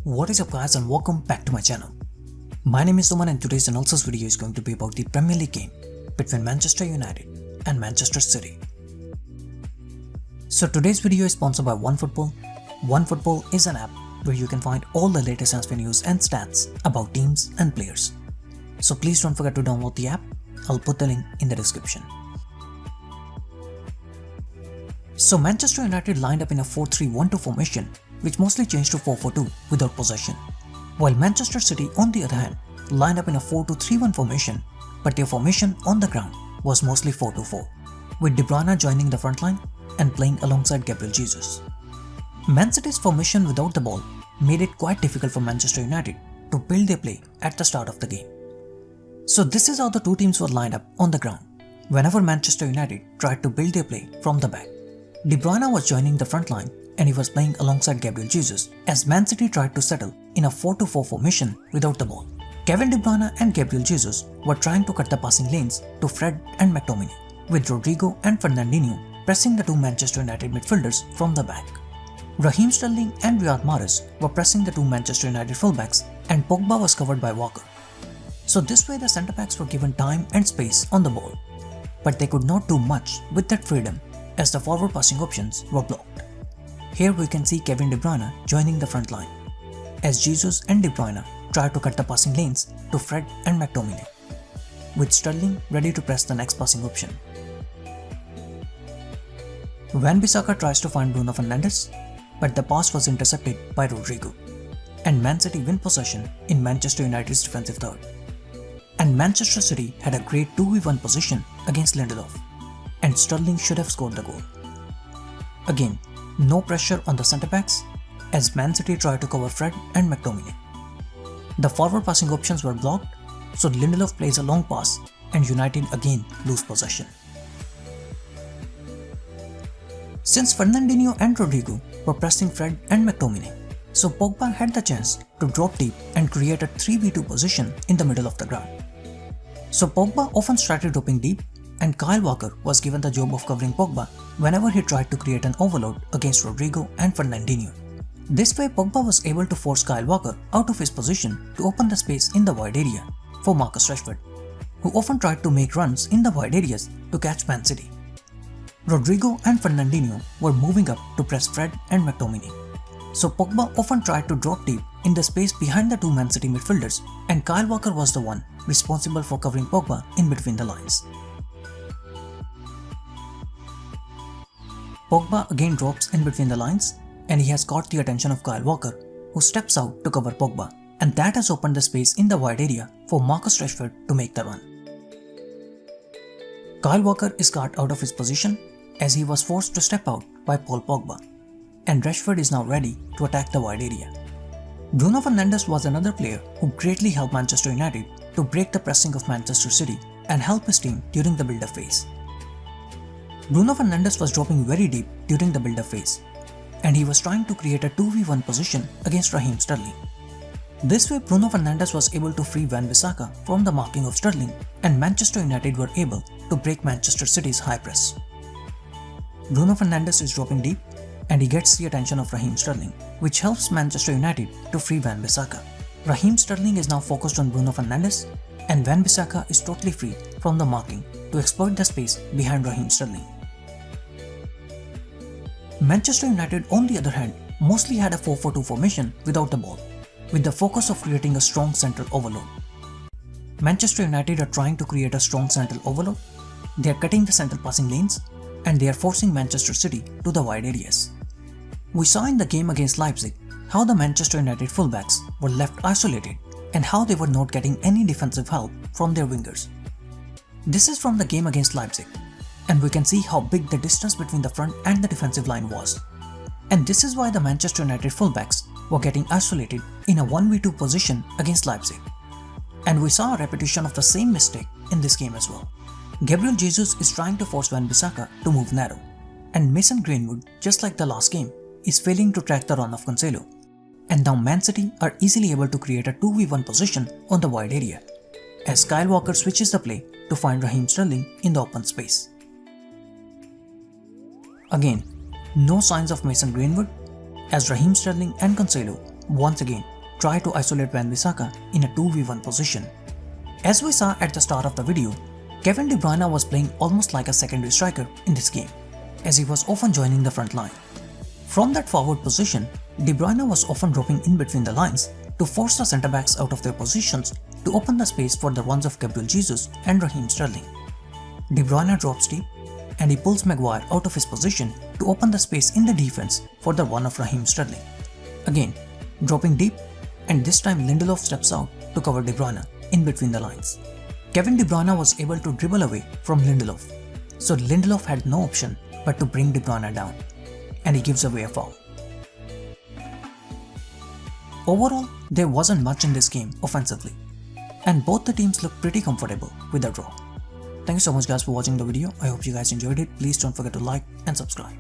What is up guys, and welcome back to my channel. My name is Suman and today's analysis video is going to be about the Premier League game between Manchester United and Manchester City. So today's video is sponsored by OneFootball. OneFootball is an app where you can find all the latest transfer news and stats about teams and players. So please don't forget to download the app. I'll put the link in the description. So Manchester United lined up in a 4-3-1-2 formation, which mostly changed to 4-4-2 without possession, while Manchester City on the other hand lined up in a 4-2-3-1 formation, but their formation on the ground was mostly 4-2-4, with Bruyne joining the front line and playing alongside Gabriel Jesus. Man City's formation without the ball made it quite difficult for Manchester United to build their play at the start of the game. So this is how the two teams were lined up on the ground whenever Manchester United tried to build their play from the back. De Bruyne was joining the front line and he was playing alongside Gabriel Jesus as Man City tried to settle in a 4-2-4 formation without the ball. Kevin De Bruyne and Gabriel Jesus were trying to cut the passing lanes to Fred and McTominay, with Rodrigo and Fernandinho pressing the two Manchester United midfielders from the back. Raheem Sterling and Riyad Mahrez were pressing the two Manchester United fullbacks and Pogba was covered by Walker. So this way the centre-backs were given time and space on the ball, but they could not do much with that freedom as the forward passing options were blocked. Here we can see Kevin De Bruyne joining the front line, as Jesus and De Bruyne tried to cut the passing lanes to Fred and McTominay, with Sterling ready to press the next passing option. Wan-Bissaka tries to find Bruno Fernandes, but the pass was intercepted by Rodrigo, and Man City win possession in Manchester United's defensive third. And Manchester City had a great 2v1 position against Lindelof, and Sterling should have scored the goal. Again, no pressure on the centre-backs as Man City tried to cover Fred and McTominay. The forward passing options were blocked, so Lindelof plays a long pass and United again lose possession. Since Fernandinho and Rodrigo were pressing Fred and McTominay, so Pogba had the chance to drop deep and create a 3v2 position in the middle of the ground. So Pogba often started dropping deep, and Kyle Walker was given the job of covering Pogba whenever he tried to create an overload against Rodrigo and Fernandinho. This way Pogba was able to force Kyle Walker out of his position to open the space in the wide area for Marcus Rashford, who often tried to make runs in the wide areas to catch Man City. Rodrigo and Fernandinho were moving up to press Fred and McTominay, so Pogba often tried to drop deep in the space behind the two Man City midfielders, and Kyle Walker was the one responsible for covering Pogba in between the lines. Pogba again drops in between the lines and he has caught the attention of Kyle Walker, who steps out to cover Pogba, and that has opened the space in the wide area for Marcus Rashford to make the run. Kyle Walker is caught out of his position as he was forced to step out by Paul Pogba, and Rashford is now ready to attack the wide area. Bruno Fernandes was another player who greatly helped Manchester United to break the pressing of Manchester City and help his team during the build-up phase. Bruno Fernandes was dropping very deep during the build-up phase, and he was trying to create a 2v1 position against Raheem Sterling. This way Bruno Fernandes was able to free Wan-Bissaka from the marking of Sterling, and Manchester United were able to break Manchester City's high press. Bruno Fernandes is dropping deep and he gets the attention of Raheem Sterling, which helps Manchester United to free Wan-Bissaka. Raheem Sterling is now focused on Bruno Fernandes, and Wan-Bissaka is totally free from the marking to exploit the space behind Raheem Sterling. Manchester United on the other hand mostly had a 4-4-2 formation without the ball, with the focus of creating a strong central overload. Manchester United are trying to create a strong central overload, they are cutting the central passing lanes, and they are forcing Manchester City to the wide areas. We saw in the game against Leipzig how the Manchester United fullbacks were left isolated and how they were not getting any defensive help from their wingers. This is from the game against Leipzig, and we can see how big the distance between the front and the defensive line was. And this is why the Manchester United fullbacks were getting isolated in a 1v2 position against Leipzig. And we saw a repetition of the same mistake in this game as well. Gabriel Jesus is trying to force Wan-Bissaka to move narrow, and Mason Greenwood, just like the last game, is failing to track the run of Cancelo. And now Man City are easily able to create a 2v1 position on the wide area, as Kyle Walker switches the play to find Raheem Sterling in the open space. Again, no signs of Mason Greenwood, as Raheem Sterling and Cancelo once again tried to isolate Wan-Bissaka in a 2v1 position. As we saw at the start of the video, Kevin De Bruyne was playing almost like a secondary striker in this game, as he was often joining the front line. From that forward position, De Bruyne was often dropping in between the lines to force the centre-backs out of their positions to open the space for the runs of Gabriel Jesus and Raheem Sterling. De Bruyne drops deep and he pulls Maguire out of his position to open the space in the defense for the run of Raheem Sterling. Again, dropping deep, and this time Lindelof steps out to cover De Bruyne in between the lines. Kevin De Bruyne was able to dribble away from Lindelof, so Lindelof had no option but to bring De Bruyne down, and he gives away a foul. Overall, there wasn't much in this game offensively, and both the teams looked pretty comfortable with the draw. Thank you so much guys for watching the video. I hope you guys enjoyed it. Please don't forget to like and subscribe.